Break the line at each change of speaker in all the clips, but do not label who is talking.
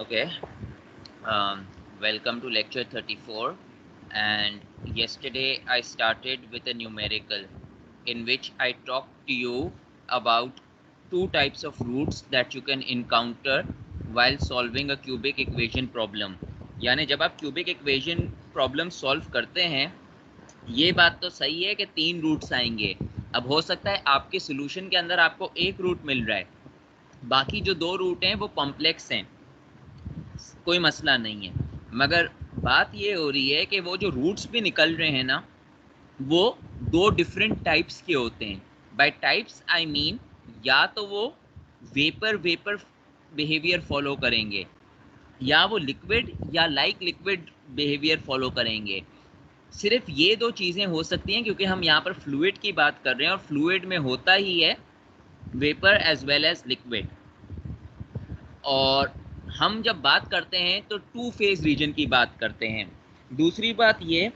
Okay, welcome to lecture 34. And yesterday I started with a numerical in which I talked to you about two types of roots that you can encounter while solving a cubic equation problem. यानी जब आप cubic equation problem solve करते हैं, ये बात तो सही है कि तीन रूट्स आएंगे. अब हो सकता है आपके solution के अंदर आपको एक रूट मिल रहा है, बाकी जो दो रूट हैं वो कॉम्प्लेक्स हैं, कोई मसला नहीं है. मगर बात ये हो रही है कि वो जो रूट्स भी निकल रहे हैं ना, वो दो डिफरेंट टाइप्स के होते हैं. बाय टाइप्स आई मीन या तो वो वेपर वेपर बिहेवियर फॉलो करेंगे, या वो लिक्विड या लाइक लिक्विड बिहेवियर फॉलो करेंगे. सिर्फ ये दो चीज़ें हो सकती हैं, क्योंकि हम यहाँ पर फ्लूइड की बात कर रहे हैं और फ्लूइड में होता ही है vapour as well as liquid. और हम जब बात करते हैं तो टू फेज रीजन की बात करते हैं. दूसरी बात ये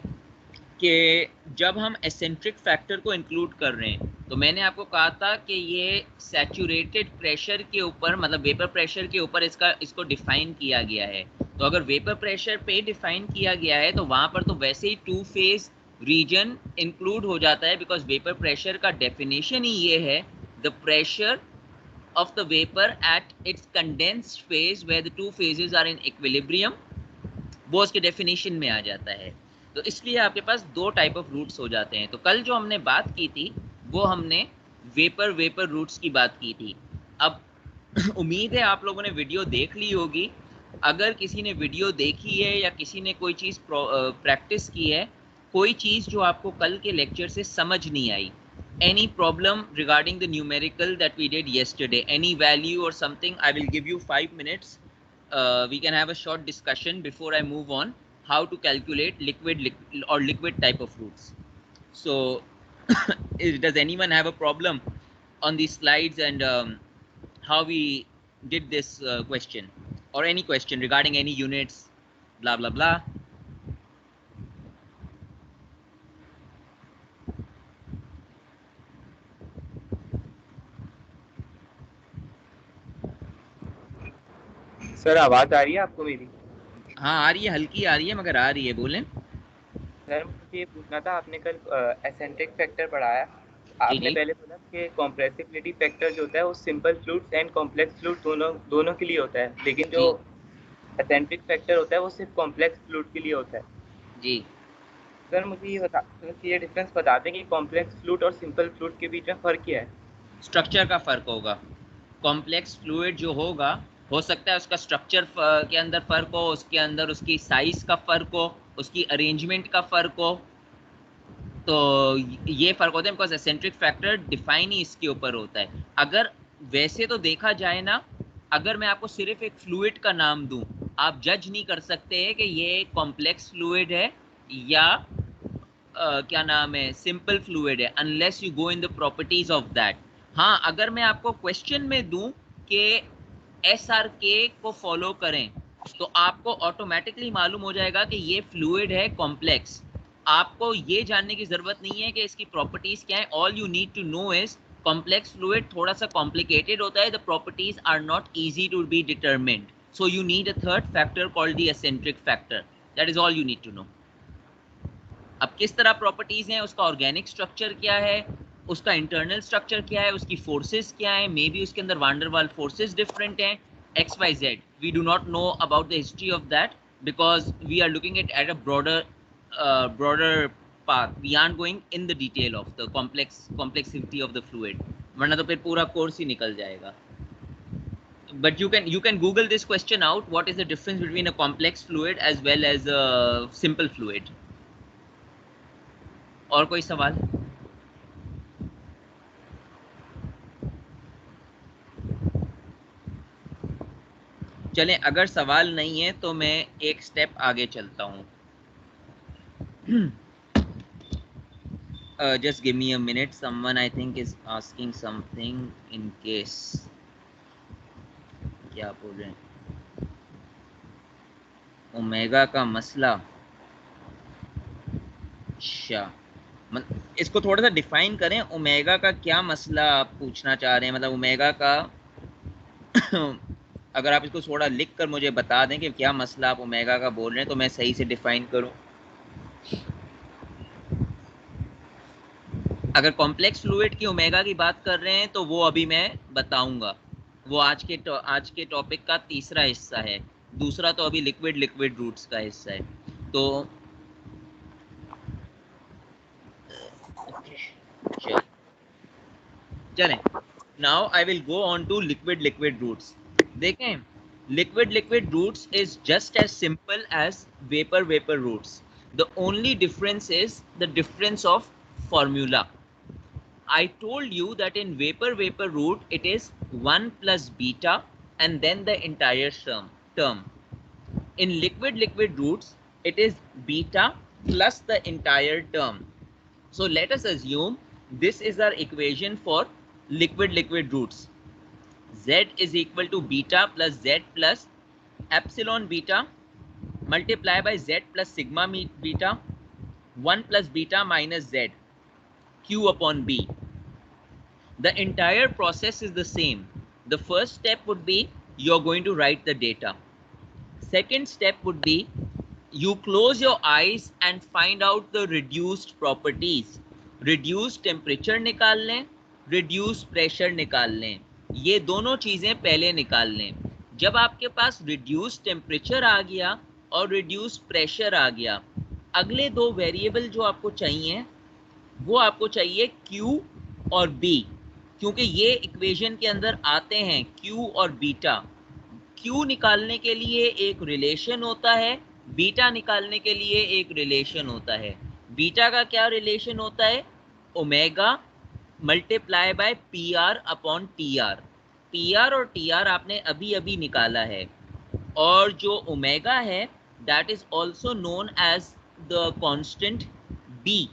कि जब हम एसेंट्रिक फैक्टर को इंक्लूड कर रहे हैं, तो मैंने आपको कहा था कि ये सैचुरेटेड प्रेशर के ऊपर, मतलब वेपर प्रेशर के ऊपर इसको डिफाइन किया गया है. तो अगर वेपर प्रेशर पे डिफाइन किया गया है तो वहाँ पर तो वैसे ही टू फेज रीजन इंक्लूड हो जाता है, बिकॉज वेपर प्रेशर का डेफिनेशन ही ये है, the pressure of the vapor at its condensed phase where the two phases are in equilibrium. वो उसके डेफिनेशन में आ जाता है. तो इसलिए आपके पास दो टाइप ऑफ रूट्स हो जाते हैं. तो कल जो हमने बात की थी वो हमने वेपर वेपर रूट्स की बात की थी. अब उम्मीद है आप लोगों ने वीडियो देख ली होगी. अगर किसी ने वीडियो देखी है या किसी ने कोई चीज़ प्रैक्टिस की है, कोई चीज़ जो आपको कल के लेक्चर से समझ नहीं आई, any problem regarding the numerical that we did yesterday, any value or something, I will give you 5 minutes. We can have a short discussion before I move on how to calculate liquid type of roots. So does anyone have a problem on these slides and how we did this question, or any question regarding any units, blah blah blah?
Sir आवाज आ रही है आपको मेरी?
हाँ आ रही है, हल्की आ रही है मगर आ रही है. बोलें.
सर मुझे ये पूछना था, आपने कल एसेंट्रिक फैक्टर पढ़ाया.
जी
आपने
जी.
पहले बोला कि कॉम्प्रेसिबिलिटी फैक्टर जो होता है वो simple fluids and complex fluid दोनों दोनों के लिए होता है, लेकिन जो
जी
एसेंट्रिक फैक्टर होता है वो सिर्फ कॉम्प्लेक्स फ्लूइड के लिए होता है.
जी.
सर मुझे ये डिफरेंस बता दें कि कॉम्प्लेक्स फ्लूइड और सिंपल फ्लूइड के बीच में फ़र्क क्या है?
स्ट्रक्चर का फर्क होगा. कॉम्प्लेक्स फ्लूइड जो होगा, हो सकता है उसका स्ट्रक्चर के अंदर फर्क हो, उसके अंदर उसकी साइज का फर्क हो, उसकी अरेंजमेंट का फर्क हो. तो ये फर्क होता है, बिकॉज एसेंट्रिक फैक्टर डिफाइन ही इसके ऊपर होता है. अगर वैसे तो देखा जाए ना, अगर मैं आपको सिर्फ एक फ्लूइड का नाम दूं, आप जज नहीं कर सकते हैं कि ये कॉम्प्लेक्स फ्लूइड है या क्या नाम है सिंपल फ्लूइड है, unless you go in the properties of that. हाँ, अगर मैं आपको क्वेश्चन में दूं कि SRK को फॉलो करें, तो आपको ऑटोमेटिकली मालूम हो जाएगा कि ये फ्लूइड है कॉम्प्लेक्स. आपको ये जानने की जरूरत नहीं है कि इसकी प्रॉपर्टीज क्या है. All you need to know is complex fluid थोड़ा सा कॉम्प्लिकेटेड होता है, the properties are not easy to be determined, so you need a third factor called the acentric factor. That is all you need to know. अब किस तरह properties हैं, उसका organic structure क्या है, उसका इंटरनल स्ट्रक्चर क्या है, उसकी फोर्सेस क्या है, मे बी उसके अंदर वांडर वाल फोर्सेस डिफरेंट हैं, XYZ. We do not know about the history of that, because we are looking at a broader path. We aren't going in the detail of the complexity of the fluid, वरना तो फिर पूरा course ही निकल जाएगा. But you can Google this question out. What is the difference between a complex fluid as well as a simple fluid? और कोई सवाल? चलें, अगर सवाल नहीं है तो मैं एक स्टेप आगे चलता हूँ. Just give me a minute. Someone I think is asking something in case. क्या बोल रहे हैं? ओमेगा का मसला. अच्छा, इसको थोड़ा सा डिफाइन करें. ओमेगा का क्या मसला आप पूछना चाह रहे हैं? मतलब ओमेगा का अगर आप इसको थोड़ा लिख कर मुझे बता दें कि क्या मसला आप ओमेगा का बोल रहे हैं तो मैं सही से डिफाइन करूं। अगर कॉम्प्लेक्स फ्लूइड की ओमेगा की बात कर रहे हैं तो वो अभी मैं बताऊंगा, वो आज के टॉपिक का तीसरा हिस्सा है। दूसरा तो अभी लिक्विड लिक्विड रूट्स का हिस्सा है। तो चलें, now I will go on to liquid liquid roots. देखें, liquid liquid roots is just as simple as vapour vapour roots. The only difference is the difference of formula. I told you that in vapor vapor route it is 1 plus beta and then the entire term. In liquid liquid routes it is beta plus the entire term. So let us assume this is our equation for liquid liquid routes. Z is equal to beta plus Z plus epsilon beta multiply by Z plus sigma beta 1 plus beta minus Z Q upon B. The entire process is the same. The first step would be you're going to write the data. Second step would be you close your eyes and find out the reduced properties. Reduced temperature निकाल लें, reduced pressure निकाल लें, ये दोनों चीजें पहले निकाल लें। जब आपके पास reduced temperature आ गया और reduced pressure आ गया, अगले दो वेरिएबल जो आपको चाहिए वो आपको चाहिए Q और B, क्योंकि ये इक्वेशन के अंदर आते हैं Q और बीटा। Q निकालने के लिए एक रिलेशन होता है, बीटा निकालने के लिए एक रिलेशन होता है। बीटा का क्या रिलेशन होता है? Omega multiply by P R upon T R. P R और टी आर आपने अभी अभी निकाला है, और जो ओमेगा है that is also known as the constant B,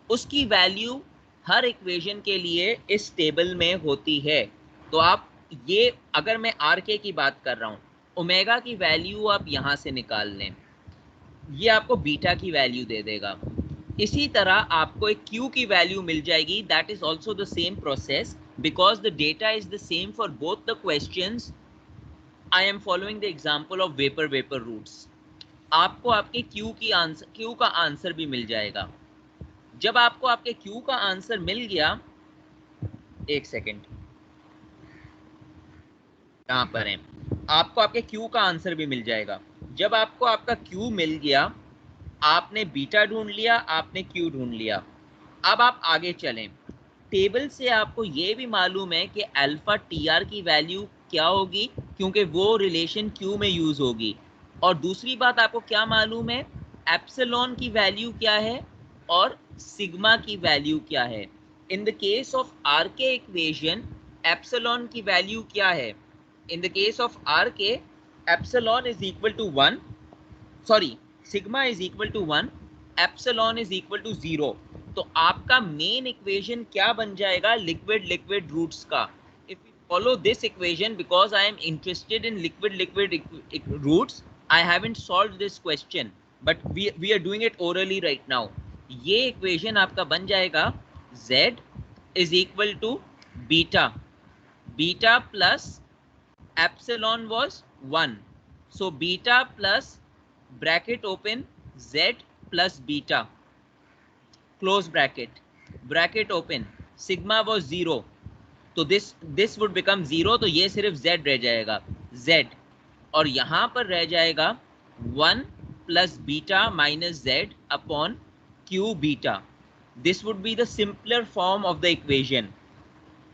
उसकी वैल्यू हर इक्वेशन के लिए इस टेबल में होती है। तो आप ये, अगर मैं आर के की बात कर रहा हूँ, ओमेगा की वैल्यू आप यहाँ से निकाल लें, ये आपको बीटा की वैल्यू दे देगा। इसी तरह आपको एक क्यू की वैल्यू मिल जाएगी, that is also the same process because the data is the same for both the questions. I am following the example of vapour vapour roots. आपको आपके क्यू का आंसर भी मिल जाएगा। जब आपको आपके Q का आंसर मिल गया, एक सेकेंड यहाँ पर है, आपको आपके Q का आंसर भी मिल जाएगा। जब आपको आपका Q मिल गया, आपने बीटा ढूंढ लिया, आपने Q ढूंढ लिया। अब आप आगे चलें, टेबल से आपको ये भी मालूम है कि अल्फा टी आर की वैल्यू क्या होगी, क्योंकि वो रिलेशन Q में यूज होगी। और दूसरी बात आपको क्या मालूम है, एप्सिलॉन की वैल्यू क्या है और सिग्मा की वैल्यू क्या है। In the case of R K equation epsilon की वैल्यू क्या है? In the case of R K epsilon is equal to 1, sorry sigma is equal to 1, epsilon is equal to 0। तो आपका मेन इक्वेशन क्या बन जाएगा लिक्विड लिक्विड रूट्स का? If you follow this equation, because I am interested in liquid liquid roots, I haven't solved this question but we are doing it orally right now. ये equation आपका बन जाएगा Z is equal to beta, beta plus epsilon was 1, so beta plus bracket open Z plus beta close bracket, bracket open, sigma was 0, तो this would become 0, तो ये सिर्फ Z रह जाएगा Z, और यहां पर रह जाएगा 1 plus beta minus Z upon Q beta. This would be the simpler form of the equation.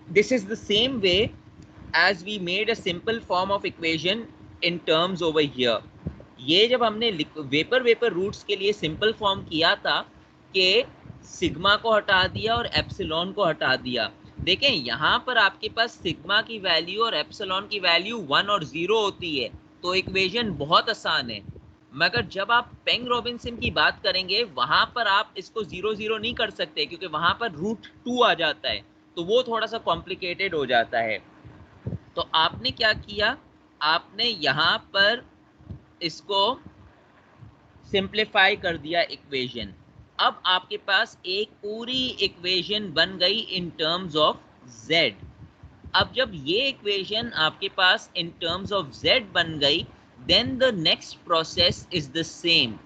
This is the same way as we made a simple form of equation in terms over here. ये जब हमने vapour vapour roots के लिए simple form किया था कि sigma को हटा दिया और एप्सिलॉन को हटा दिया। देखें यहाँ पर आपके पास सिग्मा की वैल्यू और एप्सिलॉन की वैल्यू 1 और 0 होती है, तो इक्वेशन बहुत आसान है। मगर जब आप पेंग रॉबिन्सन की बात करेंगे, वहां पर आप इसको 0 नहीं कर सकते, क्योंकि वहां पर √2 आ जाता है, तो वो थोड़ा सा कॉम्प्लिकेटेड हो जाता है। तो आपने क्या किया, आपने यहाँ पर इसको सिंप्लीफाई कर दिया इक्वेशन। अब आपके पास एक पूरी इक्वेशन बन गई इन टर्म्स ऑफ Z। अब जब ये इक्वेशन आपके पास इन टर्म्स ऑफ z बन गई, then the next process is the same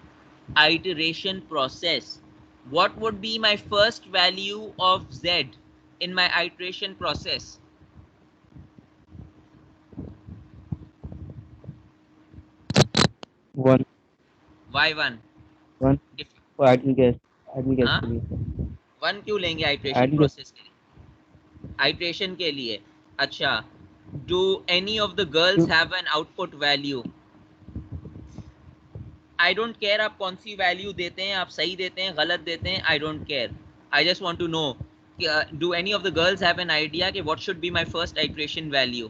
iteration process. What would be my first value of z in my iteration process?
One.
Why 1?
One. For ideal gas. Ideal gas
हाँ,
के लिए.
1 क्यों लेंगे iteration
Ideal gas.
Process के लिए? Iteration के लिए। अच्छा, do any of the girls have an output value? I don't care आप कौन सी वैल्यू देते हैं, आप सही देते हैं, गलत देते हैं, I don't care. I just want to know, do any of the girls have an idea कि what should be my first iteration value?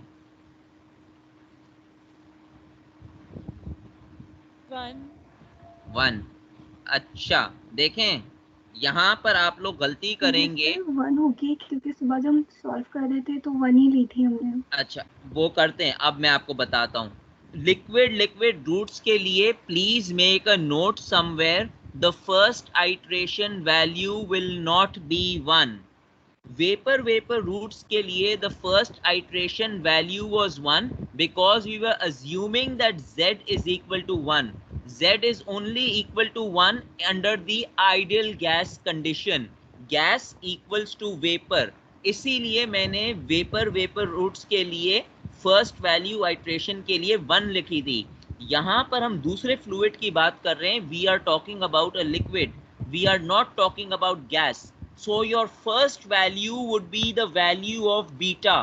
1। अच्छा, देखें यहाँ पर आप लोग गलती करेंगे।
1 होगी क्योंकि सुबह जब हम सॉल्व कर रहे थे तो 1 ही ली थी हमने।
अच्छा, वो करते हैं, अब मैं आपको बताता हूँ। लिक्विड रूट्स के लिए please make a note somewhere, the first iteration value will not be 1। Vapour roots के लिए the first iteration value was 1 because we were assuming that z is equal to 1. Z is only equal to 1 under the ideal gas condition. Gas equals to vapor. इसीलिए मैंने vapour roots के लिए first value iteration के लिए 1 लिखी थी। यहाँ पर हम दूसरे फ्लूइड की बात कर रहे हैं। We are talking about a liquid, we are not talking about gas. So your first value would be the value of beta.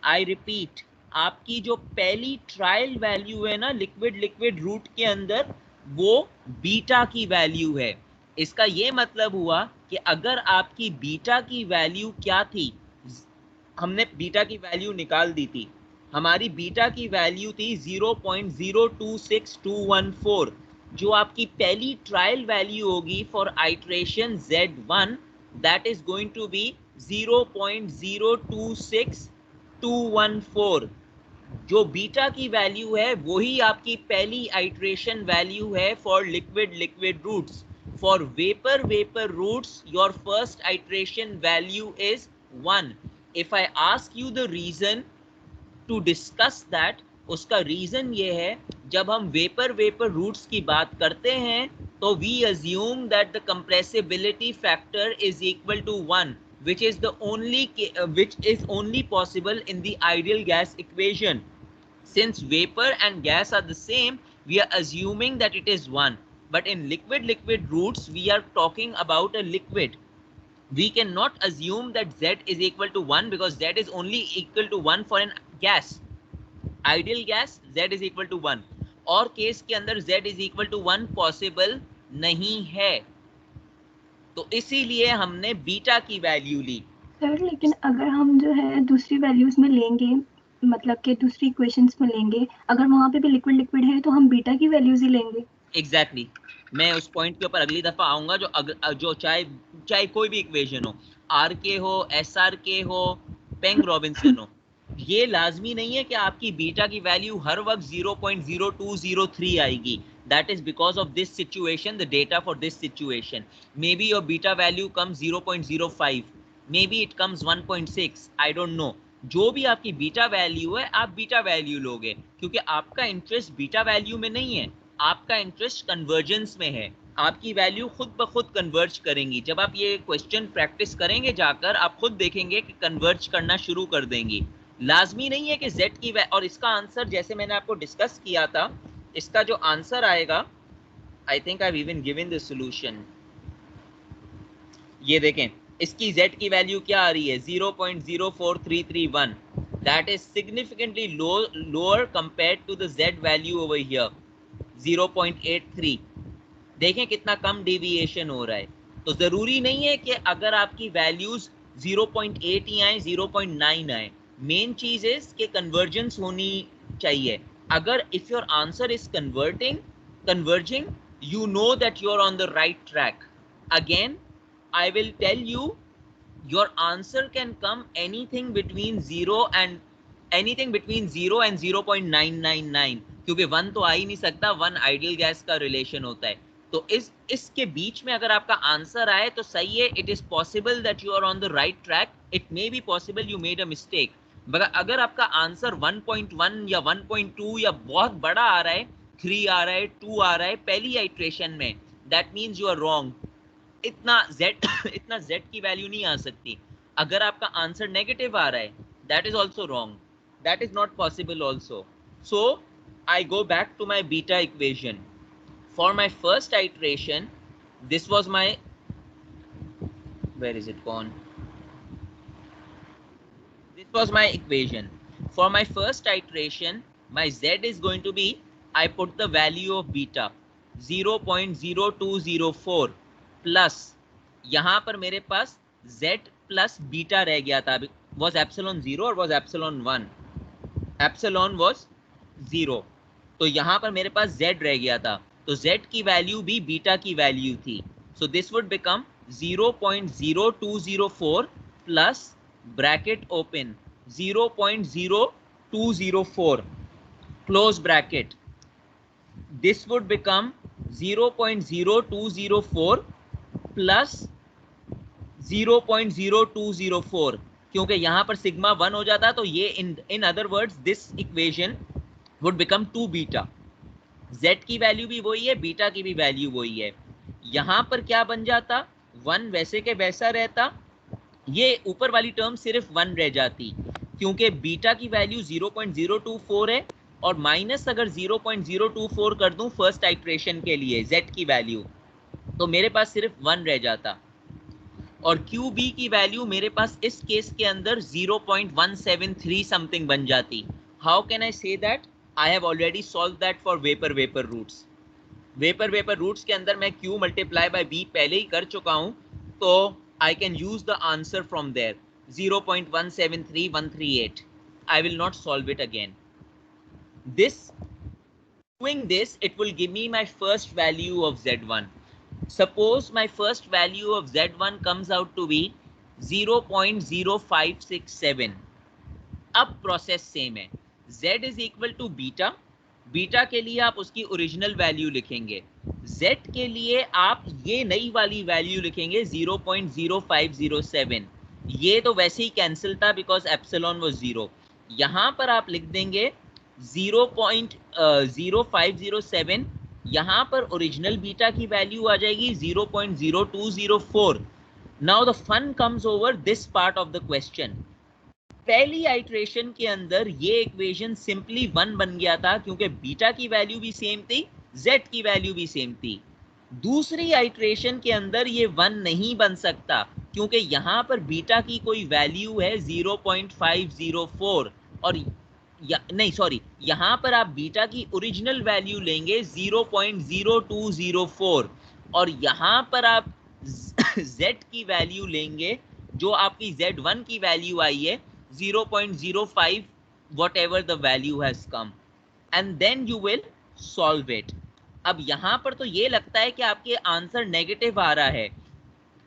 I repeat, आपकी जो पहली ट्रायल वैल्यू है ना लिक्विड रूट के अंदर, वो बीटा की वैल्यू है। इसका ये मतलब हुआ कि अगर आपकी बीटा की वैल्यू क्या थी, हमने बीटा की वैल्यू निकाल दी थी। हमारी बीटा की वैल्यू थी 0.026214, जो आपकी पहली ट्रायल वैल्यू होगी for iteration Z1, that is going to be 0.026214। जो बीटा की वैल्यू है वही आपकी पहली आइट्रेशन वैल्यू है for liquid roots. For vapour roots your first iteration value is 1। If I ask you the reason to discuss that, उसका रीजन ये है, जब हम वेपर रूट्स की बात करते हैं तो we assume that the compressibility factor is equal to 1, which is only possible in the ideal gas equation. Since vapor and gas are the same, we are assuming that it is 1. But in liquid routes, we are talking about a liquid. We cannot assume that Z is equal to 1 because Z is only equal to 1 for an gas. Ideal gas, Z is equal to 1. और case के अंदर Z is equal to 1 possible नहीं है, तो इसीलिए हमने beta की value ली।
Sir लेकिन अगर हम जो है दूसरी वैल्यूज में लेंगे, मतलब कि दूसरी इक्वेशंस में लेंगे, अगर वहाँ पे भी लिक्विड है तो हम बीटा की वैल्यूज ही लेंगे।
एग्जैक्टली मैं उस पॉइंट के ऊपर अगली दफा आऊंगा। जो चाहे कोई भी इक्वेशन हो, आर के हो, एस आर के हो, पेंग रॉबिन्सन हो, ये लाजमी नहीं है कि आपकी बीटा की वैल्यू हर वक्त 0.0203 आएगी। That is because of this situation, the data for this situation. Maybe your beta value comes 0.05, maybe it comes 1.6, I don't know. जो भी आपकी बीटा वैल्यू है, आप बीटा वैल्यू लोगे, क्योंकि आपका इंटरेस्ट बीटा वैल्यू में नहीं है, आपका इंटरेस्ट कन्वर्जेंस में है। आपकी वैल्यू खुद ब खुद कन्वर्ज करेंगी। जब आप ये क्वेश्चन प्रैक्टिस करेंगे जाकर, आप खुद देखेंगे कि कन्वर्ज करना शुरू कर देंगी। लाजमी नहीं है कि z की और इसका आंसर जैसे मैंने आपको डिस्कस किया था, इसका जो आंसर आएगा, I think I even given the solution. ये देखें, इसकी z की वैल्यू क्या आ रही है, 0.04331। That is significantly lower compared to the z value over here 0.83। देखें कितना कम डेविएशन हो रहा है। तो जरूरी नहीं है कि अगर आपकी वैल्यूज 0.8 ही आए, 0.9 आए, मेन चीज है कि कन्वर्जेंस होनी चाहिए। अगर if your answer is converging, you know that you're on the right track. Again, I will tell you, your answer can come anything between 0 and 0.999, क्योंकि 1 तो आ ही नहीं सकता, 1 आइडियल गैस का रिलेशन होता है। तो इसके बीच में अगर आपका आंसर आए तो सही है, it is possible that you are on the right track, it may be possible you made a mistake. मगर अगर आपका आंसर 1.1 या 1.2 या बहुत बड़ा आ रहा है, 3 आ रहा है, 2 आ रहा है पहली आइट्रेशन में, that means you are wrong. इतना इतना z की वैल्यू नहीं आ सकती। अगर आपका आंसर नेगेटिव आ रहा है, that is also wrong, that is not possible also. So I go back to my beta equation. For my first iteration, this was my, where is it gone? This was my equation. For my first iteration, my z is going to be, I put the value of beta 0.0204 plus, यहाँ पर मेरे पास z plus beta रह गया था. Was epsilon 0 or was epsilon 1? Epsilon was 0. तो यहाँ पर मेरे पास z रह गया था, तो z की वैल्यू भी बीटा की वैल्यू थी. So this would become 0.0204 plus bracket open 0.0204 close bracket. This would become 0.0204 plus 0.0204, क्योंकि यहाँ पर सिग्मा 1 हो जाता, तो ये इन other words this equation would become 2 beta. z की वैल्यू भी वही है, बीटा की भी वैल्यू वही है. यहाँ पर क्या बन जाता, 1 वैसे के वैसा रहता, ये ऊपर वाली टर्म सिर्फ 1 रह जाती, क्योंकि बीटा की वैल्यू 0.024 है और माइनस अगर 0.024 कर दूं फर्स्ट आइट्रेशन के लिए z की वैल्यू, तो मेरे पास सिर्फ 1 रह जाता, और QB की वैल्यू मेरे पास इस केस के अंदर 0.173 समथिंग बन जाती. How can I say that? I have already solved that for vapor roots. Vapor roots के अंदर मैं Q multiply by B पहले ही कर चुका हूँ, तो I can use the answer from there 0.173138. I will not solve it again. Doing this, it will give me my first value of Z1. Suppose my first value of Z1 comes out to be 0.0567. अब process same है, z is equal to beta. Beta के लिए आप उसकी original value लिखेंगे, z के लिए आप ये नई वाली वैल्यू लिखेंगे 0.0507. ये तो वैसे ही कैंसिल था बिकॉज एप्सिलॉन वाज 0. यहाँ पर आप लिख देंगे 0.0507. यहाँ पर ओरिजिनल बीटा की वैल्यू आ जाएगी 0.0204. Now the fun comes over this part of the question. पहली आइट्रेशन के अंदर ये इक्वेशन सिंपली 1 बन गया था, क्योंकि बीटा की वैल्यू भी सेम थी, z की वैल्यू भी सेम थी. दूसरी आइट्रेशन के अंदर ये 1 नहीं बन सकता, क्योंकि यहाँ पर बीटा की कोई वैल्यू है 0.504, और नहीं सॉरी, यहाँ पर आप बीटा की ओरिजिनल वैल्यू लेंगे 0.0204, और यहाँ पर आप z की वैल्यू लेंगे जो आपकी z1 की वैल्यू आई है 0.05 whatever the value has come, and then you will solve it. अब यहाँ पर तो ये लगता है कि आपके आंसर नेगेटिव आ रहा है,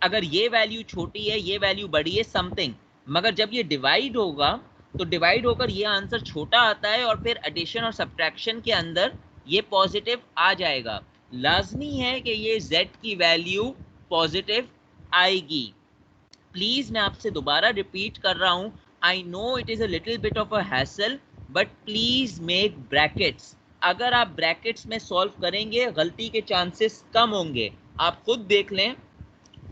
अगर ये वैल्यू छोटी है ये वैल्यू बड़ी है समथिंग, मगर जब ये डिवाइड होगा तो डिवाइड होकर ये आंसर छोटा आता है, और फिर एडिशन और सब्ट्रैक्शन के अंदर ये पॉजिटिव आ जाएगा. लाजमी है कि ये z की वैल्यू पॉजिटिव आएगी. प्लीज मैं आपसे दोबारा रिपीट कर रहा हूँ, I know it is a little bit of a hassle, but please make brackets. अगर आप ब्रैकेट्स में सॉल्व करेंगे गलती के चांसेस कम होंगे. आप खुद देख लें,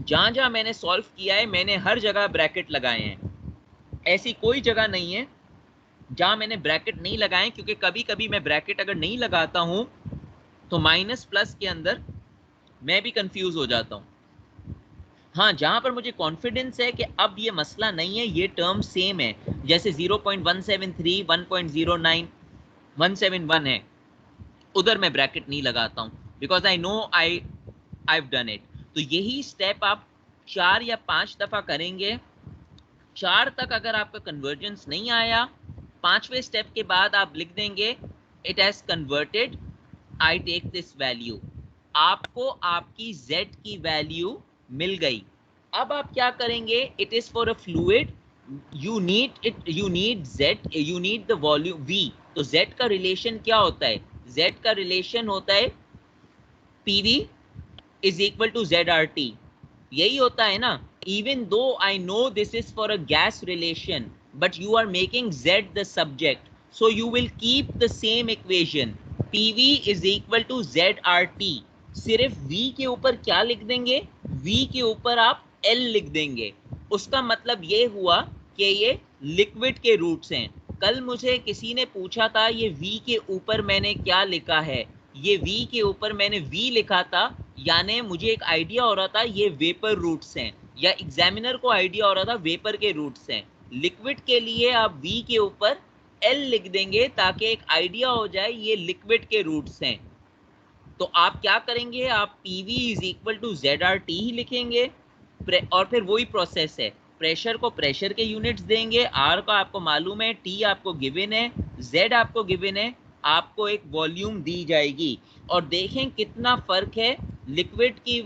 जहाँ जहाँ मैंने सॉल्व किया है मैंने हर जगह ब्रैकेट लगाए हैं. ऐसी कोई जगह नहीं है जहाँ मैंने ब्रैकेट नहीं लगाए, क्योंकि कभी कभी मैं ब्रैकेट अगर नहीं लगाता हूँ तो माइनस प्लस के अंदर मैं भी कंफ्यूज हो जाता हूँ. हाँ, जहाँ पर मुझे कॉन्फिडेंस है कि अब ये मसला नहीं है, ये टर्म सेम है, जैसे 0.173, 1.09, 171 है, उधर मैं ब्रैकेट नहीं लगाता हूँ, because I know I have done it. तो यही स्टेप आप 4 या 5 दफ़ा करेंगे. 4 तक अगर आपका कन्वर्जेंस नहीं आया, 5वें स्टेप के बाद आप लिख देंगे it has converted, I take this value. आपको आपकी z की वैल्यू मिल गई. अब आप क्या करेंगे, it is for a fluid, you need z, you need the volume v. तो z का रिलेशन क्या होता है? z का रिलेशन होता है pv is equal to zrt. यही होता है ना. Even though I know this is for a gas relation, but you are making Z the subject, so you will keep the same equation. PV is equal to ZRT. सिर्फ V के ऊपर क्या लिख देंगे? V के ऊपर आप L लिख देंगे. उसका मतलब ये हुआ कि ये लिक्विड के रूट्स हैं. कल मुझे किसी ने पूछा था ये V के ऊपर मैंने क्या लिखा है. ये V के ऊपर मैंने V लिखा था, यानी मुझे एक आइडिया हो रहा था ये वेपर रूट्स हैं, या एग्जामिनर को आइडिया हो रहा था वेपर के रूट्स हैं. लिक्विड के लिए आप V के ऊपर L लिख देंगे ताकि एक आइडिया हो जाए ये लिक्विड के रूट्स हैं. तो आप क्या करेंगे? आप PV is equal to ZRT ही लिखेंगे, और फिर वही प्रोसेस है. प्रेशर को प्रेशर के यूनिट्स देंगे, R का आपको मालूम है, T आपको गिवन है, Z आपको गिवन है, आपको एक वॉल्यूम दी जाएगी. और देखें कितना फर्क है लिक्विड की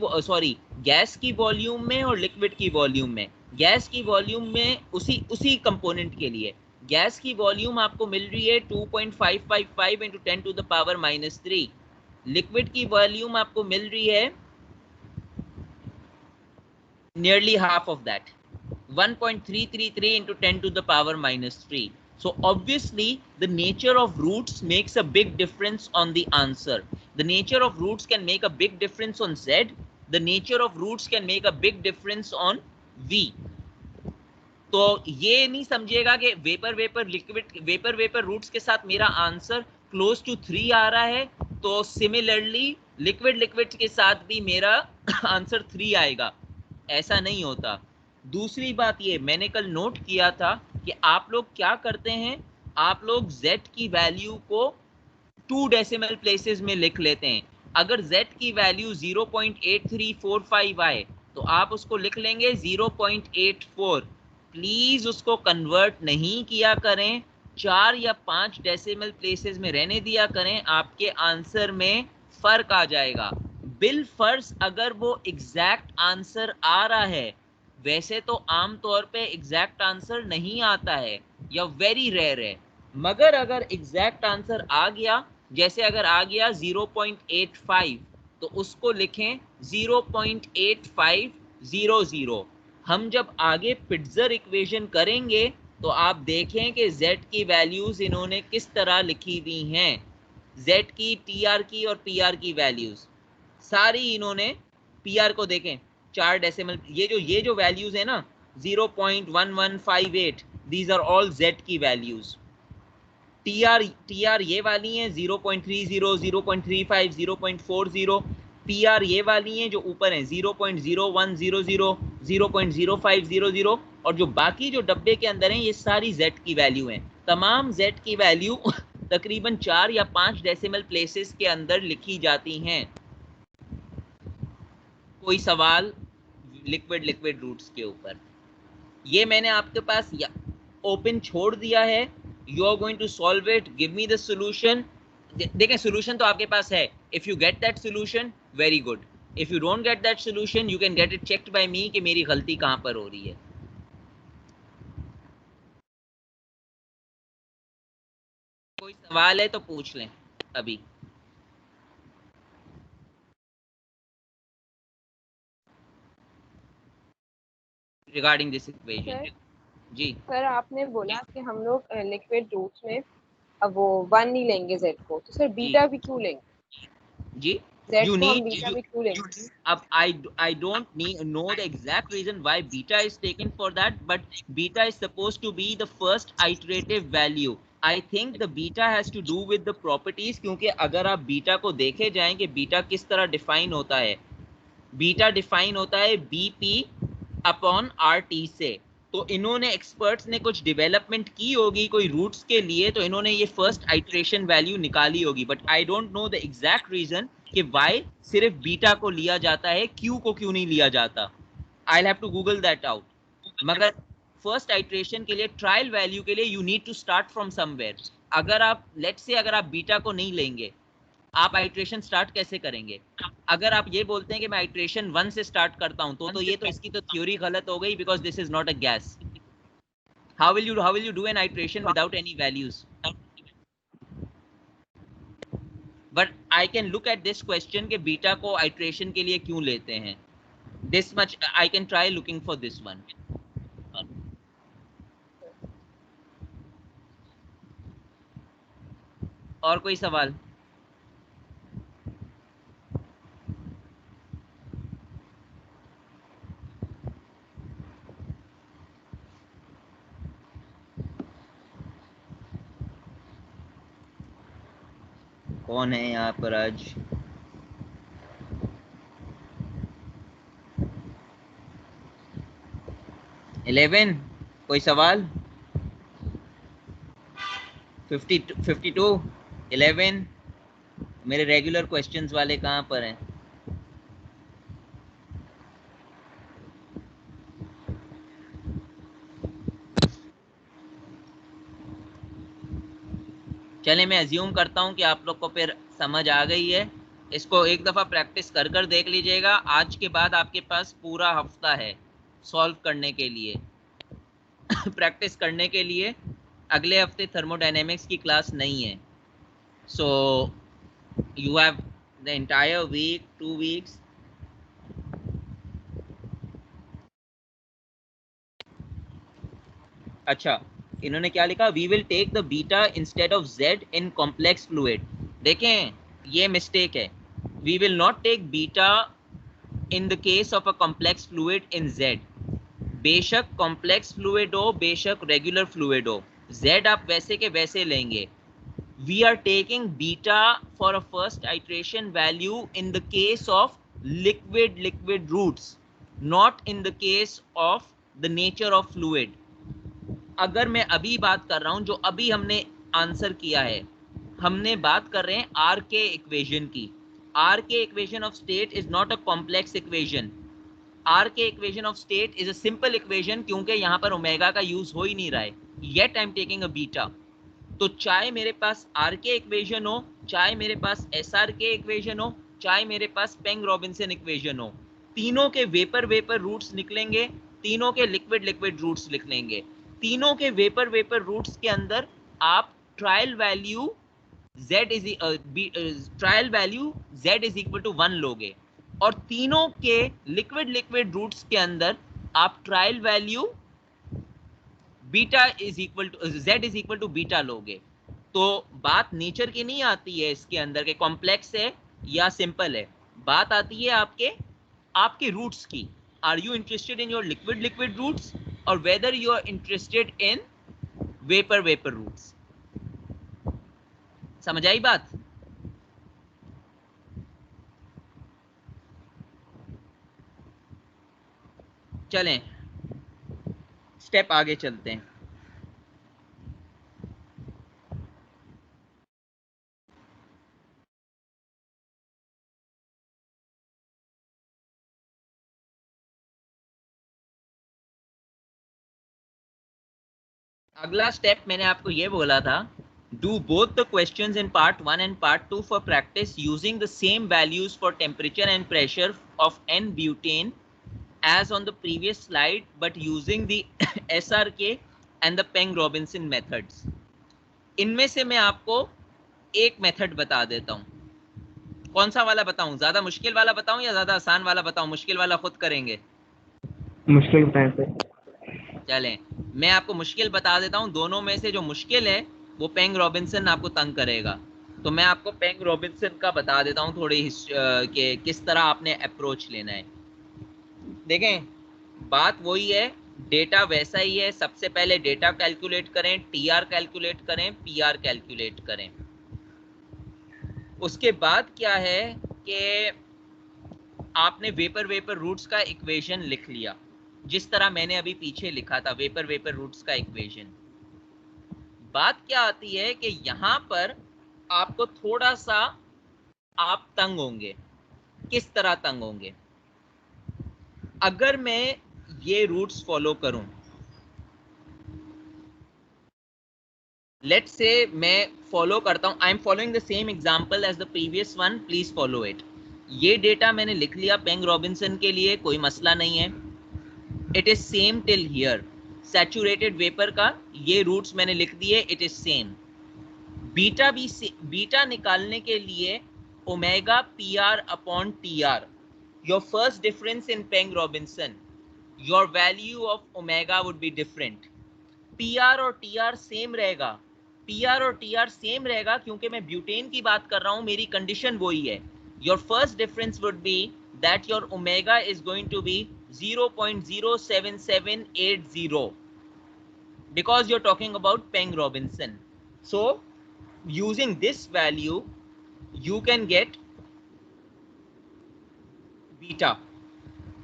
गैस की वॉल्यूम में और लिक्विड की वॉल्यूम में. गैस की वॉल्यूम में उसी कंपोनेंट के लिए गैस की वॉल्यूम आपको मिल रही है 2.555 into 10 to the power -3. Liquid की वॉल्यूम आपको मिल रही है nearly half of that, 1.333 into 10 to the power -3. So obviously the nature of roots makes a big difference on the answer. The nature of roots can make a big difference on Z. The nature of roots can make a big difference on V. तो ये नहीं समझिएगा कि vapour roots के साथ मेरा answer close to 3 आ रहा है, तो सिमिलरली लिक्विड के साथ भी मेरा आंसर 3 आएगा. ऐसा नहीं होता. दूसरी बात ये मैंने कल नोट किया था कि आप लोग क्या करते हैं, आप लोग Z की वैल्यू को 2 डेसिमल प्लेसेस में लिख लेते हैं. अगर Z की वैल्यू 0.8345 आए तो आप उसको लिख लेंगे 0.84. प्लीज उसको कन्वर्ट नहीं किया करें, 4 या 5 डेसिमल प्लेसेस में रहने दिया करें, आपके आंसर में फर्क आ जाएगा. बिल फर्ज अगर वो एग्जैक्ट आंसर आ रहा है, वैसे तो आम तौर पे एग्जैक्ट आंसर नहीं आता है या वेरी रेयर है, मगर अगर एग्जैक्ट आंसर आ गया, जैसे अगर आ गया 0.85 तो उसको लिखें 0.8500. हम जब आगे पिट्जर इक्वेशन करेंगे तो आप देखें कि Z की वैल्यूज इन्होंने किस तरह लिखी हुई हैं. Z की, TR की और PR की वैल्यूज सारी इन्होंने, PR को देखें 4 डेसिमल, ये जो वैल्यूज है ना 0.1158, दीज आर ऑल Z की वैल्यूज. TR ये वाली हैं 0.30, 0.35, 0.40. PR ये वाली हैं जो ऊपर हैं 0.0100, 0.0500, और जो बाकी जो डब्बे के अंदर हैं ये सारी Z की वैल्यू हैं. तमाम Z की वैल्यू तकरीबन 4 या 5 डेसिमल प्लेसेस के अंदर लिखी जाती हैं. कोई सवाल लिक्विड रूट्स के ऊपर? ये मैंने आपके पास ओपन छोड़ दिया है. You are going to solve it, give me the solution. देखें सॉल्यूशन तो आपके पास है. If you get that solution very good, if you don't get that solution you can get it checked by me कि मेरी गलती कहां पर हो रही है. कोई सवाल है तो पूछ लें अभी. Regarding this equation. जी
सर आपने बोला कि हम लोग लिक्विड रूट्स में अब वो 1 नहीं लेंगे Z को, तो सर बीटा भी क्यों लेंगे?
जी
Z
you
को
need
हम बीटा भी क्यों लेंगे?
अब I don't know the exact reason why beta is taken for that, but beta is supposed to be the first iterative value. I think the beta has to do with the properties, क्योंकि अगर आप beta को देखे जाएं कि beta किस तरह define होता है, बीटा डिफाइन होता है BP अपॉन RT से. तो इन्होंने एक्सपर्ट्स ने कुछ डेवलपमेंट की होगी कोई रूट्स के लिए, तो इन्होंने ये फर्स्ट आइट्रेशन वैल्यू निकाली होगी. But I don't know the exact reason कि वाई सिर्फ बीटा को लिया जाता है, क्यू को क्यों नहीं लिया जाता. I have to Google that out. मगर फर्स्ट आइट्रेशन के लिए, ट्रायल वैल्यू के लिए, you need to start from somewhere. अगर आप लेट्स से अगर आप बीटा को नहीं लेंगे, आप आइट्रेशन स्टार्ट कैसे करेंगे? अगर आप ये बोलते हैं कि मैं आइट्रेशन 1 से स्टार्ट करता हूं, तो ये तो इसकी तो थ्योरी गलत हो गई, because this is not a gas. How will you do an iteration without any values? But I can look at this question के बीटा को आइट्रेशन के लिए क्यों लेते हैं. This much I can try looking for this one. और कोई सवाल? कौन है यहाँ पर आज? इलेवन, कोई सवाल? 52, 11, मेरे रेगुलर क्वेश्चंस वाले कहाँ पर हैं? चले, मैं अज्यूम करता हूँ कि आप लोग को फिर समझ आ गई है। इसको एक दफ़ा प्रैक्टिस कर कर देख लीजिएगा। आज के बाद आपके पास पूरा हफ्ता है सॉल्व करने के लिए प्रैक्टिस करने के लिए। अगले हफ्ते थर्मोडायनेमिक्स की क्लास नहीं है, so you have the entire week, 2 weeks. अच्छा, इन्होंने क्या लिखा? We will take the beta instead of Z in complex fluid. देखें, ये मिस्टेक है। We will not take beta in the case of a complex fluid in Z. बेशक complex fluid हो, बेशक रेगुलर फ्लूइड हो, जेड आप वैसे के वैसे लेंगे। We are taking beta for a first iteration value in the case of liquid roots, not in the case of the nature of fluid. अगर मैं अभी बात कर रहा हूं, जो अभी हमने आंसर किया है, हमने बात कर रहे हैं आर के इक्वेशन की। R K equation of state is not a complex equation. R K equation of state is a simple equation, क्योंकि यहां पर ओमेगा का यूज हो ही नहीं रहा है, yet I am taking a beta. तो चाहे मेरे पास आर के इक्वेशन हो, चाहे मेरे पास एस आर के इक्वेशन हो, चाहे मेरे पास पेंग रॉबिन्सन इक्वेशन हो, तीनों के वेपर रूट्स निकलेंगे, तीनों के लिक्विड रूट्स निकलेंगे। तीनों के वेपर रूट्स के अंदर आप trial value z is equal to 1 लोगे, और तीनों के लिक्विड रूट्स के अंदर आप trial value beta is equal to z is equal to beta लोगे। तो बात नेचर की नहीं आती है इसके अंदर के कॉम्प्लेक्स है या सिंपल है, बात आती है आपके रूट्स की। Are you interested in your liquid roots, और whether you are interested in vapour roots. समझ आई बात? चलें स्टेप आगे चलते हैं। अगला स्टेप मैंने आपको ये बोला था, do both the questions in part 1 and part 2 for practice using the same values for temperature and pressure of N-butane as on the previous slide, but using the SRK and the Peng-Robinson methods. इनमें से मैं आपको एक method बता देता हूं। कौन सा वाला बताऊं? ज्यादा मुश्किल वाला बताऊं या ज्यादा आसान वाला बताऊं? मुश्किल वाला खुद करेंगे,
मुश्किल बताएं सर।
चलें मैं आपको मुश्किल बता देता हूं। दोनों में से जो मुश्किल है वो पेंग रॉबिन्सन आपको तंग करेगा, तो मैं आपको पेंग रॉबिन्सन का बता देता हूं थोड़ी कि किस तरह आपने अप्रोच लेना है। देखें, बात वही है, डेटा वैसा ही है। सबसे पहले डेटा कैलकुलेट करें, टीआर कैलकुलेट करें, पीआर कैलकुलेट करें। उसके बाद क्या है कि आपने वेपर रूट्स का इक्वेशन लिख लिया, जिस तरह मैंने अभी पीछे लिखा था, वेपर रूट्स का इक्वेशन। बात क्या आती है कि यहां पर आपको थोड़ा सा आप तंग होंगे। किस तरह तंग होंगे? अगर मैं ये रूट्स फॉलो करूं, लेट्स से मैं फॉलो करता हूं, I am following the same example as the previous one, please follow it. ये डेटा मैंने लिख लिया पेंग रॉबिन्सन के लिए, कोई मसला नहीं है। It is same till here. Saturated vapour का ये रूट्स मैंने लिख दिए, इट इज सेम। बीटा निकालने के लिए omega P R upon T R, your first difference in Peng Robinson, your value of omega would be different. PR और TR same रहेगा, PR और TR सेम रहेगा क्योंकि मैं ब्यूटेन की बात कर रहा हूं, मेरी कंडीशन वही है. Your first difference would be that your omega is going to be 0.07780 because you're talking about Peng-Robinson. So using this value, you can get beta.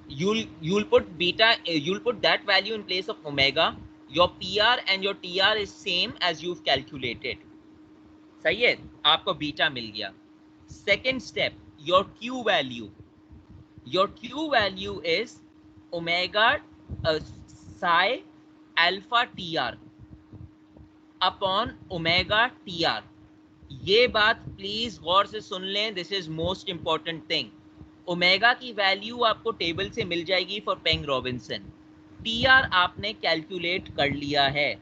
You'll put beta, you'll put that value in place of omega. Your PR and your TR is same as you've calculated. सही है, आपको beta मिल गया. Second step, your Q value. Your Q value is omega psi alpha TR upon omega TR. ये बात please गौर से सुन लें, this is most important thing. Omega की value आपको टेबल से मिल जाएगी फॉर पेंग रॉबिन्सन. टीआर आपने कैलकुलेट कर लिया है.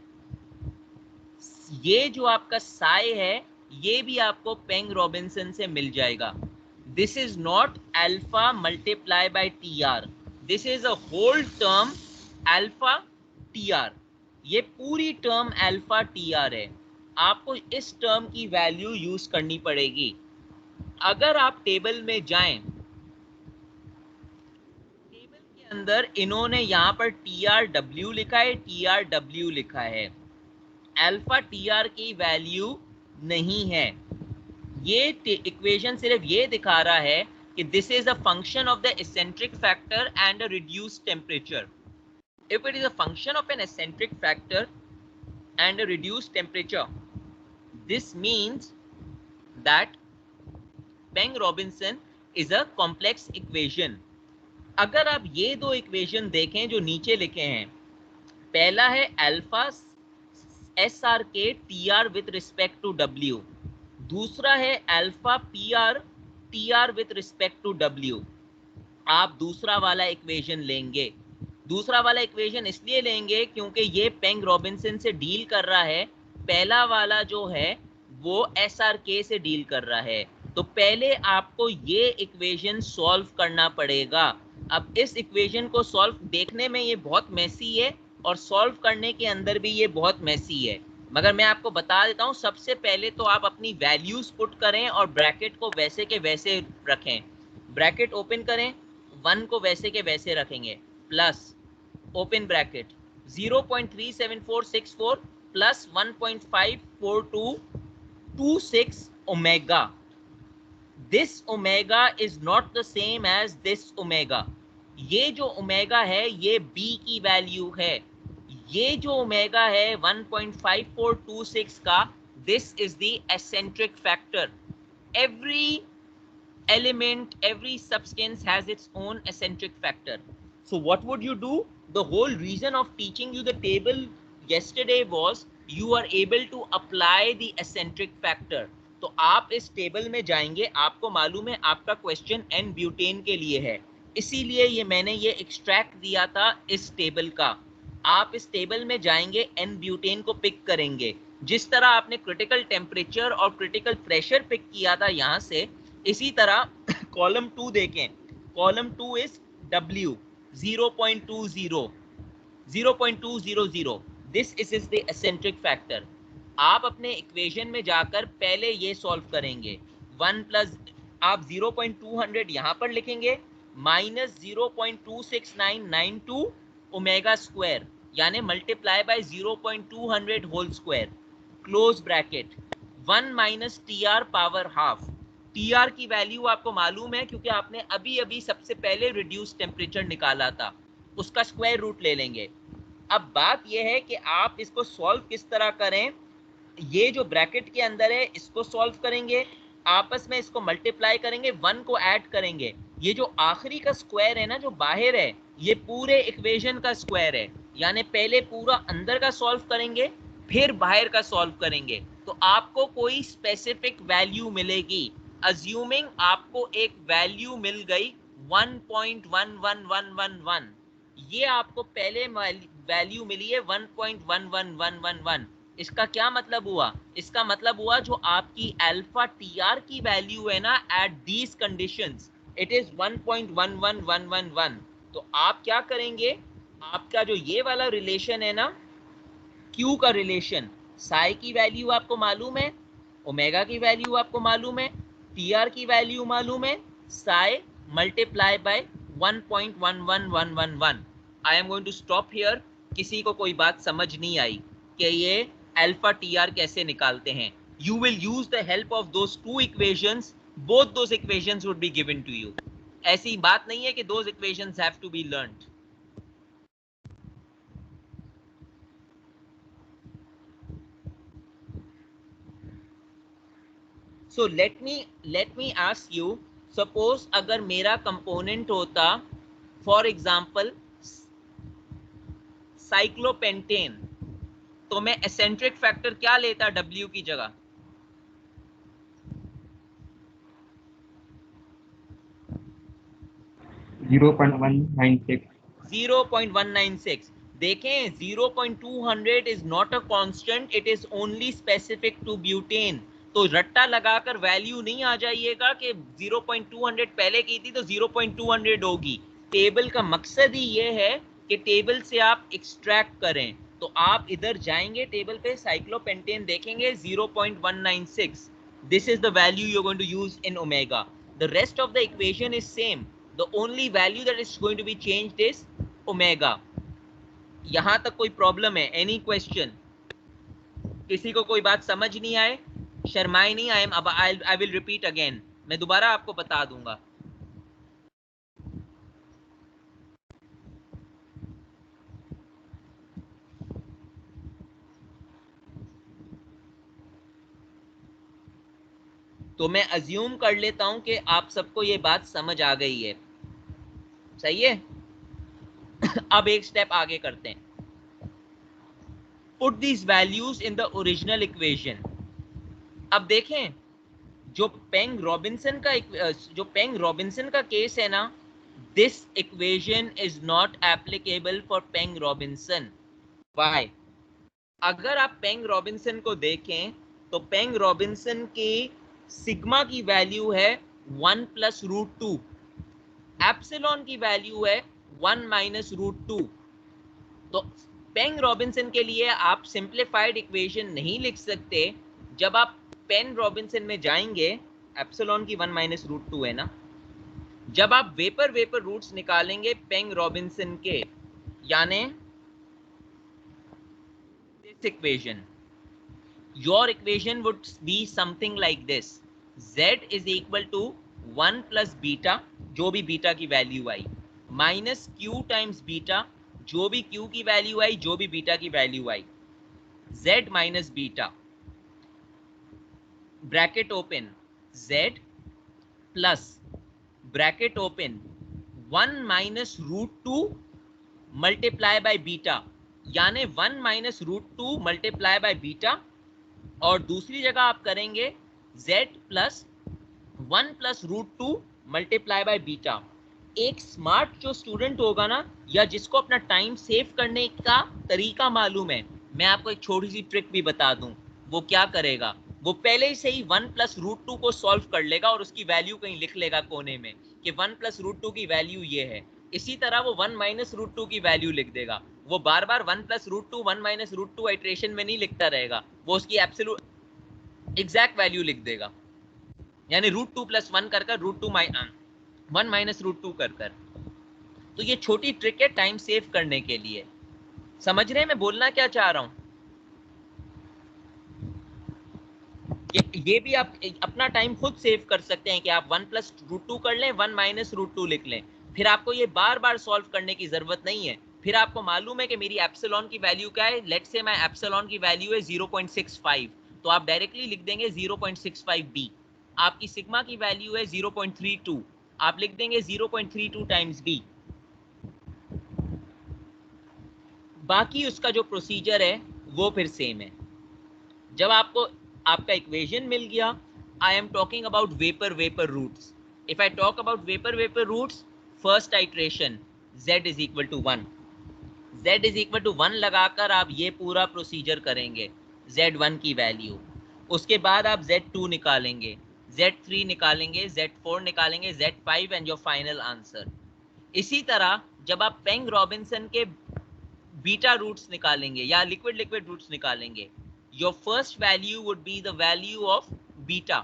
ये जो आपका साई है ये भी आपको पेंग रॉबिन्सन से मिल जाएगा. This is not alpha multiply by TR, this is a whole term alpha TR. ये पूरी टर्म अल्फा टीआर है. आपको इस टर्म की वैल्यू यूज करनी पड़ेगी. अगर आप टेबल में जाएं, टेबल के अंदर इन्होंने यहां पर TRW लिखा है, TRW लिखा है, अल्फा TR की वैल्यू नहीं है. ये इक्वेशन सिर्फ ये दिखा रहा है कि this is a function of the acentric factor and a reduced temperature. If it is a function of an eccentric factor and a reduced temperature, this means that Peng-Robinson is a complex equation. अगर आप ये दो equation देखें जो नीचे लिखे हैं, पहला है alpha SRK TR with respect to W, दूसरा है alpha PR TR with respect to W. आप दूसरा वाला इक्वेशन लेंगे. दूसरा वाला इक्वेशन इसलिए लेंगे क्योंकि ये पेंग रॉबिन्सन से डील कर रहा है, पहला वाला जो है वो SRK से डील कर रहा है. तो पहले आपको ये इक्वेशन सॉल्व करना पड़ेगा. अब इस इक्वेशन को सॉल्व, देखने में ये बहुत मेसी है और सॉल्व करने के अंदर भी ये बहुत मेसी है, मगर मैं आपको बता देता हूँ. सबसे पहले तो आप अपनी वैल्यूज पुट करें और ब्रैकेट को वैसे के वैसे रखें. ब्रैकेट ओपन करें, 1 को वैसे के वैसे रखेंगे, plus open bracket 0.37464 plus 1.54226 omega. This omega is not the same as this omega. ये जो ओमेगा है ये B की वैल्यू है. ये जो ओमेगा है 1.5426 का, this is the eccentric factor. Every element, every substance has its own eccentric factor. So what would you do? The whole reason of teaching you the table yesterday was you are able to apply the eccentric factor. तो आप इस table में जाएंगे, आपको मालूम है आपका question N butane के लिए है, इसीलिए ये मैंने ये एक्सट्रैक्ट दिया था इस टेबल का. आप इस टेबल में जाएंगे, N ब्यूटेन को पिक करेंगे. जिस तरह आपने क्रिटिकल टेम्परेचर और क्रिटिकल प्रेशर पिक किया था यहाँ से, इसी तरह कॉलम 2 देखें. Column 2 is W 0.200. This is the eccentric factor. आप अपने इक्वेशन में जाकर पहले ये सॉल्व करेंगे. 1 प्लस आप 0.200 यहाँ पर लिखेंगे, माइनस 0.26992 ओमेगा स्क्वायर, यानी multiply by 0.200 whole square, close bracket, 1 minus TR power half. TR की वैल्यू आपको मालूम है क्योंकि आपने अभी अभी सबसे पहले रिड्यूस टेम्परेचर निकाला था, उसका स्क्वायर रूट ले लेंगे. अब बात यह है कि आप इसको सॉल्व किस तरह करें. ये जो ब्रैकेट के अंदर है इसको सॉल्व करेंगे, आपस में इसको मल्टीप्लाई करेंगे, 1 को ऐड करेंगे. ये जो आखिरी का स्क्वायर है ना जो बाहर है, ये पूरे इक्वेशन का स्क्वायर है, यानी पहले पूरा अंदर का सॉल्व करेंगे फिर बाहर का सॉल्व करेंगे. तो आपको कोई स्पेसिफिक वैल्यू मिलेगी. अज्यूमिंग आपको एक वैल्यू मिल गई 1.11111, ये आपको पहले वैल्यू मिली है 1.11111. इसका क्या मतलब हुआ? इसका मतलब हुआ जो आपकी अल्फा TR की वैल्यू है ना at these conditions, it is 1.11111. तो आप क्या करेंगे, आपका जो ये वाला रिलेशन है ना Q का रिलेशन, साई की वैल्यू आपको मालूम है, ओमेगा की वैल्यू आपको मालूम है, टीआर की वैल्यू मालूम है, psi multiply by 1.11111। I am going to stop here. किसी को कोई बात समझ नहीं आई कि ये अल्फा टीआर कैसे निकालते हैं? You will use the help of those two equations. Both those equations would be given to you. ऐसी बात नहीं है कि those equations have to be learned. So let me ask you, suppose अगर मेरा component होता for example cyclopentane, तो मैं eccentric factor क्या लेता W की जगह?
0.196।
0.196। देखें 0.200 is not a constant, it is only specific to butane. तो रट्टा लगाकर वैल्यू नहीं आ जाइएगा कि 0.200 पहले की थी तो 0.200 होगी। टेबल का मकसद ही ये है कि टेबल से आप एक्सट्रैक्ट करें। तो आप इधर जाएंगे टेबल पे, साइक्लोपेंटेन देखेंगे 0.196, this is the value you are going to use in omega. The rest of the equation is same, the only value that is going to be changed is omega। यहां तक कोई problem है? Any question? किसी को कोई बात समझ नहीं आए, शर्माए नहीं। आई विल रिपीट अगेन, मैं दोबारा आपको बता दूंगा। तो मैं अज्यूम कर लेता हूं कि आप सबको ये बात समझ आ गई है, सही है? अब एक स्टेप आगे करते हैं। Put these values in the original equation। अब देखें जो पेंग रॉबिन्सन का केस है ना, this equation is not applicable for Peng Robinson. Why? अगर आप पेंग रॉबिन्सन को देखें तो पेंग रॉबिन्सन की सिग्मा की वैल्यू है 1 + √2, एप्सिलॉन की वैल्यू है 1 - √2। तो पेंग रॉबिन्सन के लिए आप सिंप्लीफाइड इक्वेशन नहीं लिख सकते। जब आप पेन रॉबिन्सन में जाएंगे, एप्सिलॉन की 1 - √2 है ना, जब आप वेपर रूट्स निकालेंगे पेंग रॉबिन्सन के, यानी this equation, your equation would be something like this. z is equal to 1 + beta, जो भी बीटा की वैल्यू आई, माइनस q टाइम्स बीटा, जो भी q की वैल्यू आई, जो भी बीटा की value I, z minus beta, bracket open, z plus bracket open 1 - √2 multiply by beta, यानी 1 - √2 मल्टीप्लाई बाय बीटा। और दूसरी जगह आप करेंगे z plus 1 + √2 multiply by beta. एक स्मार्ट जो स्टूडेंट होगा ना, या जिसको अपना टाइम सेव करने का तरीका मालूम है, मैं आपको एक छोटी सी ट्रिक भी बता दूं। वो क्या करेगा, वो पहले से ही 1 + √2 को सॉल्व कर लेगा और उसकी वैल्यू कहीं लिख लेगा कोने में कि 1 + √2 की वैल्यू ये है। इसी तरह वो 1 - √2 की वैल्यू लिख देगा। वो बार बार 1 + √2 1 - √2 आइट्रेशन में नहीं लिखता रहेगा, वो उसकी एब्सोल्यूट एग्जैक्ट वैल्यू लिख देगा, यानी √2 + 1 कर 1 - √2 कर। तो ये छोटी ट्रिक है टाइम सेव करने के लिए। समझ रहे हैं मैं बोलना क्या चाह रहा हूं? ये भी आप अपना टाइम खुद सेव कर सकते हैं कि आप 1 + √2 कर लें, 1 - √2 लिख लें। फिर आपको ये बार बार सॉल्व करने की जरूरत नहीं है। फिर आपको मालूम है कि मेरी एप्सिलॉन की वैल्यू क्या है, लेट्स से माय एप्सिलॉन की वैल्यू है 0.65, तो आप डायरेक्टली लिख देंगे 0.65b। आपकी सिग्मा की वैल्यू है 0.32, आप लिख देंगे 0.32 टाइम्स b। बाकी उसका जो प्रोसीजर है वो फिर सेम है। जब आपको आपका इक्वेशन मिल गया, I am talking about vapour roots. If I talk about vapour roots, first iteration z is equal to 1, z is equal to 1 लगाकर आप ये पूरा प्रोसीजर करेंगे, z1 की वैल्यू, उसके बाद आप z2 निकालेंगे, z3 निकालेंगे, z4 निकालेंगे, z5 and your final answer. इसी तरह जब आप पेंग रॉबिन्सन के बीटा रूट्स निकालेंगे या लिक्विड रूट्स निकालेंगे, your first value would be the value of beta,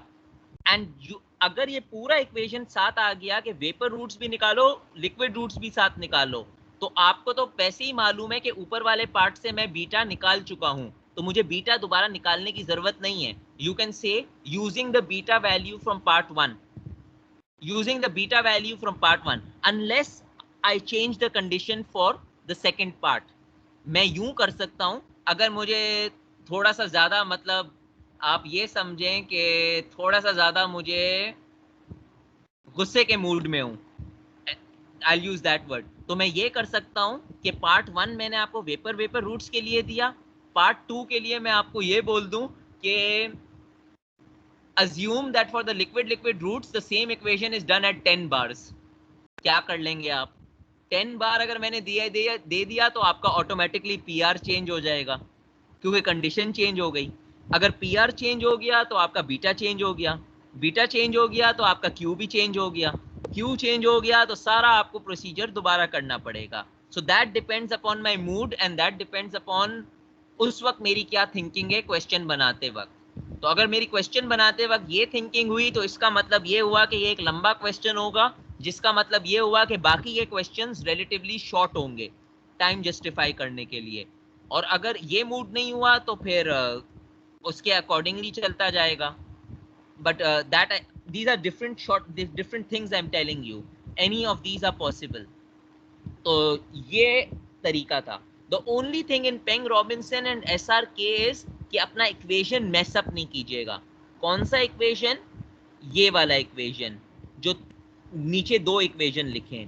and you अगर ये पूरा इक्वेशन साथ आ गया कि वेपर रूट्स भी निकालो लिक्विड रूट्स भी साथ निकालो, तो आपको तो वैसे ही मालूम है कि ऊपर वाले पार्ट से मैं बीटा निकाल चुका हूं, तो मुझे बीटा दोबारा निकालने की जरूरत नहीं है. You can say using the beta value from part 1, using the beta value from part 1, unless I change the condition for the second part. मैं यूं कर सकता हूं, अगर मुझे थोड़ा सा ज्यादा, मतलब आप ये समझें कि थोड़ा सा ज्यादा मुझे गुस्से के मूड में हूं, I'll use that word, तो मैं ये कर सकता हूं कि पार्ट 1 मैंने आपको वेपर रूट्स के लिए दिया, पार्ट 2 के लिए मैं आपको ये बोल दूं कि assume that for the liquid roots the same equation is done at 10 bars. क्या कर लेंगे आप? 10 बार अगर मैंने दे दिया तो आपका ऑटोमेटिकली पीआर चेंज हो जाएगा, क्योंकि कंडीशन चेंज हो गई. अगर पीआर चेंज हो गया तो आपका बीटा चेंज हो गया, बीटा चेंज हो गया तो आपका क्यू भी चेंज हो गया, क्यू चेंज हो गया तो सारा आपको प्रोसीजर दोबारा करना पड़ेगा. So that depends upon my mood and that depends upon उस वक्त मेरी क्या थिंकिंग है क्वेश्चन बनाते वक्त. तो अगर मेरी क्वेश्चन बनाते वक्त ये थिंकिंग हुई तो इसका मतलब ये हुआ कि ये एक लंबा क्वेश्चन होगा, जिसका मतलब ये हुआ कि बाकी ये क्वेश्चंस रिलेटिवली शॉर्ट होंगे टाइम जस्टिफाई करने के लिए. और अगर ये मूड नहीं हुआ तो फिर उसके अकॉर्डिंगली चलता जाएगा. But that these are different things I'm telling you, any of these are possible. तो ये तरीका था. The only thing in Peng Robinson and SRK is कि अपना इक्वेशन मैसअप नहीं कीजिएगा. कौन सा इक्वेशन? ये वाला इक्वेशन जो नीचे दो इक्वेशन लिखे.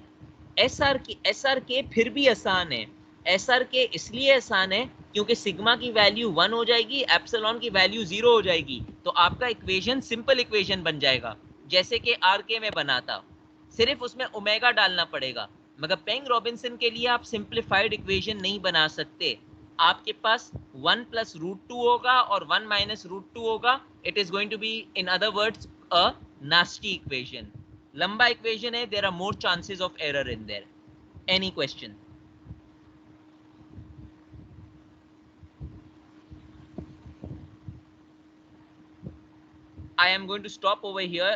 SRK फिर भी आसान है. SRK इसलिए आसान है क्योंकि सिग्मा की वैल्यू 1 हो जाएगी, एप्सिलॉन की वैल्यू 0 हो जाएगी, तो आपका इक्वेशन सिंपल इक्वेशन बन जाएगा जैसे कि RK में बना था, सिर्फ उसमें ओमेगा डालना पड़ेगा. मगर पेंग रॉबिन्सन के लिए आप सिंप्लीफाइड इक्वेशन नहीं बना सकते. आपके पास 1 प्लस रूट 2 होगा और 1 माइनस रूट 2 होगा. It is going to be in other words a nasty equation. लंबा इक्वेशन है, there are more chances of error in there. Any question? I am going to stop over here.